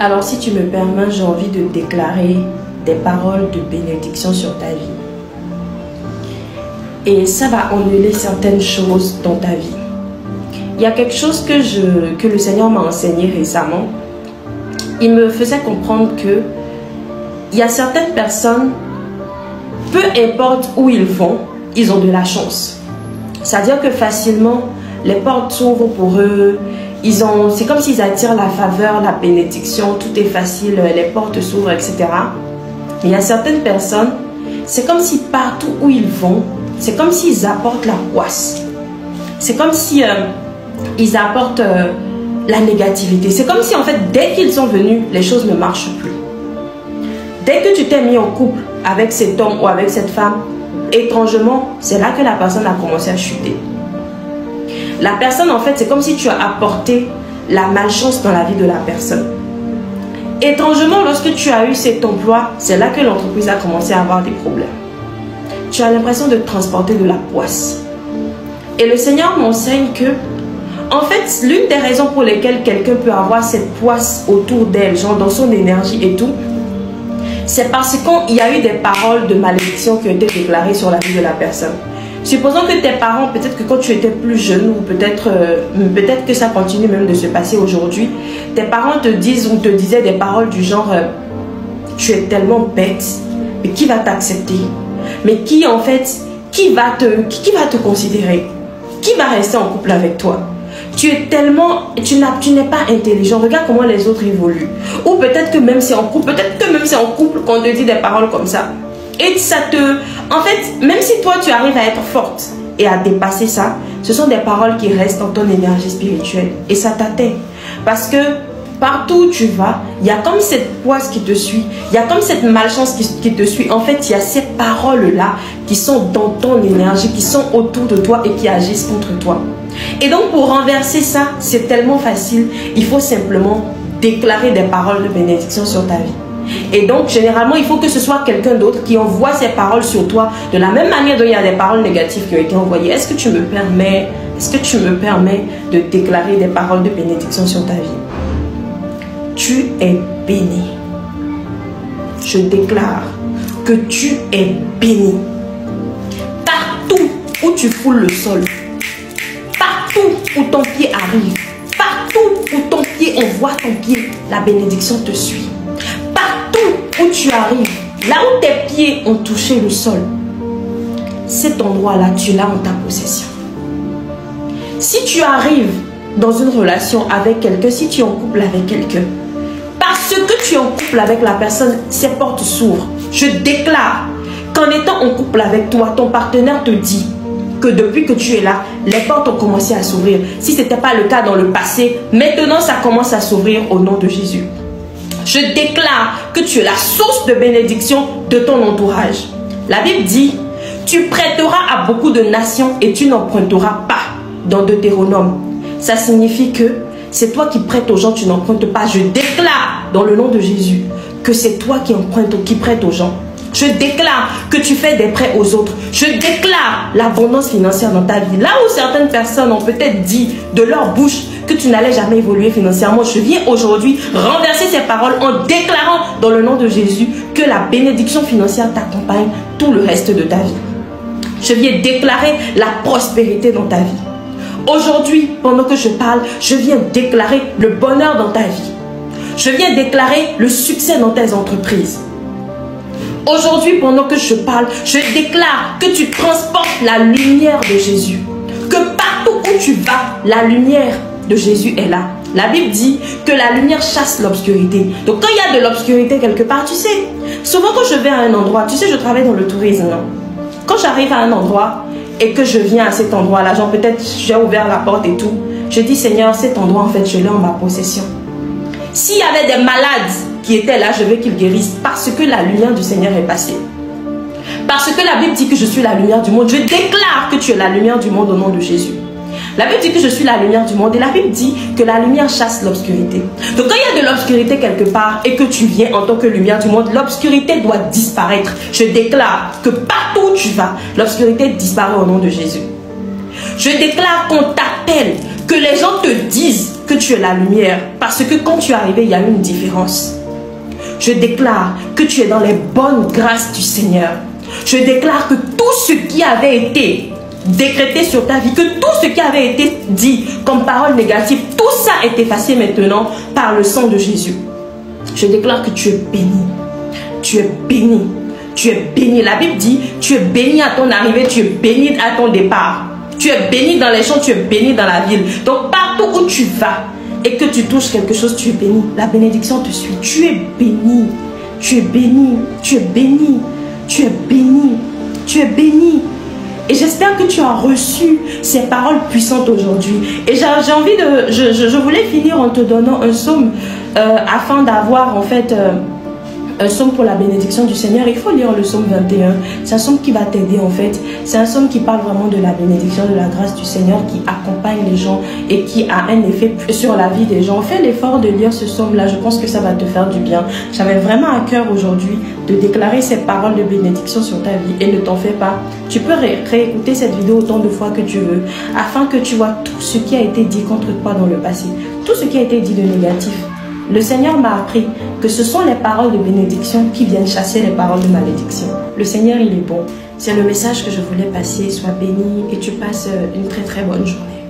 Alors si tu me permets, j'ai envie de déclarer des paroles de bénédiction sur ta vie. Et ça va annuler certaines choses dans ta vie. Il y a quelque chose que le Seigneur m'a enseigné récemment. Il me faisait comprendre que il y a certaines personnes, peu importe où ils vont, ils ont de la chance. C'est-à-dire que facilement, les portes s'ouvrent pour eux. C'est comme s'ils attirent la faveur, la bénédiction, tout est facile, les portes s'ouvrent, etc. Mais il y a certaines personnes, c'est comme si partout où ils vont, c'est comme s'ils apportent la poisse. C'est comme si ils apportent la négativité. C'est comme si en fait, dès qu'ils sont venus, les choses ne marchent plus. Dès que tu t'es mis en couple avec cet homme ou avec cette femme, étrangement, c'est là que la personne a commencé à chuter. La personne, en fait, c'est comme si tu as apporté la malchance dans la vie de la personne. Étrangement, lorsque tu as eu cet emploi, c'est là que l'entreprise a commencé à avoir des problèmes. Tu as l'impression de transporter de la poisse. Et le Seigneur m'enseigne que, en fait, l'une des raisons pour lesquelles quelqu'un peut avoir cette poisse autour d'elle, genre dans son énergie et tout, c'est parce qu'il y a eu des paroles de malédiction qui ont été déclarées sur la vie de la personne. Supposons que tes parents, peut-être que quand tu étais plus jeune, ou peut-être que ça continue même de se passer aujourd'hui, tes parents te disent ou te disaient des paroles du genre tu es tellement bête, mais qui va t'accepter? Mais qui en fait, qui va te considérer? Qui va rester en couple avec toi? Tu es tellement, tu n'es pas intelligent. Regarde comment les autres évoluent. Ou peut-être que même c'est en couple, qu'on te dit des paroles comme ça. Et ça en fait, même si toi tu arrives à être forte et à dépasser ça, ce sont des paroles qui restent dans ton énergie spirituelle. Et ça t'atteint. Parce que partout où tu vas, il y a comme cette poisse qui te suit. Il y a comme cette malchance qui te suit. En fait, il y a ces paroles-là qui sont dans ton énergie, qui sont autour de toi et qui agissent contre toi. Et donc, pour renverser ça, c'est tellement facile. Il faut simplement déclarer des paroles de bénédiction sur ta vie. Et donc, généralement, il faut que ce soit quelqu'un d'autre qui envoie ces paroles sur toi de la même manière dont il y a des paroles négatives qui ont été envoyées. Est-ce que tu me permets de déclarer des paroles de bénédiction sur ta vie? Tu es béni. Je déclare que tu es béni. Partout où tu foules le sol, partout où ton pied arrive, partout où ton pied envoie ton pied, la bénédiction te suit. Où tu arrives, là où tes pieds ont touché le sol, cet endroit-là, tu l'as en ta possession. Si tu arrives dans une relation avec quelqu'un, si tu es en couple avec quelqu'un, parce que tu es en couple avec la personne, ces portes s'ouvrent. Je déclare qu'en étant en couple avec toi, ton partenaire te dit que depuis que tu es là, les portes ont commencé à s'ouvrir. Si ce n'était pas le cas dans le passé, maintenant ça commence à s'ouvrir au nom de Jésus. Je déclare que tu es la source de bénédiction de ton entourage. La Bible dit, tu prêteras à beaucoup de nations et tu n'emprunteras pas. Dans Deutéronome, ça signifie que c'est toi qui prêtes aux gens, tu n'empruntes pas. Je déclare dans le nom de Jésus que c'est toi qui empruntes ou qui prêtes aux gens. Je déclare que tu fais des prêts aux autres. Je déclare l'abondance financière dans ta vie. Là où certaines personnes ont peut-être dit de leur bouche que tu n'allais jamais évoluer financièrement, je viens aujourd'hui renverser ces paroles en déclarant dans le nom de Jésus que la bénédiction financière t'accompagne tout le reste de ta vie. Je viens déclarer la prospérité dans ta vie. Aujourd'hui, pendant que je parle, je viens déclarer le bonheur dans ta vie. Je viens déclarer le succès dans tes entreprises. Aujourd'hui, pendant que je parle, je déclare que tu transportes la lumière de Jésus. Que partout où tu vas, la lumière de Jésus est là. La Bible dit que la lumière chasse l'obscurité. Donc quand il y a de l'obscurité quelque part, tu sais, souvent quand je vais à un endroit, tu sais, je travaille dans le tourisme, non? Quand j'arrive à un endroit et que je viens à cet endroit-là, genre peut-être j'ai ouvert la porte et tout, je dis Seigneur, cet endroit en fait, je l'ai en ma possession. S'il y avait des malades qui étaient là, je veux qu'ils guérissent parce que la lumière du Seigneur est passée. Parce que la Bible dit que je suis la lumière du monde. Je déclare que tu es la lumière du monde au nom de Jésus. La Bible dit que je suis la lumière du monde et la Bible dit que la lumière chasse l'obscurité. Donc quand il y a de l'obscurité quelque part et que tu viens en tant que lumière du monde, l'obscurité doit disparaître. Je déclare que partout où tu vas, l'obscurité disparaît au nom de Jésus. Je déclare qu'on t'appelle, que les gens te disent que tu es la lumière. Parce que quand tu es arrivé, il y a eu une différence. Je déclare que tu es dans les bonnes grâces du Seigneur. Je déclare que tout ce qui avait été décrété sur ta vie, que tout ce qui avait été dit comme parole négative, tout ça est effacé maintenant par le sang de Jésus. Je déclare que tu es béni. Tu es béni. Tu es béni. La Bible dit, tu es béni à ton arrivée, tu es béni à ton départ. Tu es béni dans les champs, tu es béni dans la ville. Donc partout où tu vas et que tu touches quelque chose, tu es béni. La bénédiction te suit. Tu es béni. Tu es béni. Tu es béni. Tu es béni. Tu es béni. Et j'espère que tu as reçu ces paroles puissantes aujourd'hui. Et j'ai envie de... Je voulais finir en te donnant un psaume afin d'avoir en fait... un psaume pour la bénédiction du Seigneur. Il faut lire le psaume 21. C'est un psaume qui va t'aider en fait. C'est un psaume qui parle vraiment de la bénédiction, de la grâce du Seigneur, qui accompagne les gens et qui a un effet sur la vie des gens. Fais l'effort de lire ce psaume-là. Je pense que ça va te faire du bien. J'avais vraiment à cœur aujourd'hui de déclarer ces paroles de bénédiction sur ta vie. Et ne t'en fais pas. Tu peux réécouter cette vidéo autant de fois que tu veux, afin que tu vois tout ce qui a été dit contre toi dans le passé. Tout ce qui a été dit de négatif. Le Seigneur m'a appris que ce sont les paroles de bénédiction qui viennent chasser les paroles de malédiction. Le Seigneur, il est bon. C'est le message que je voulais passer. Sois béni et tu passes une très très bonne journée.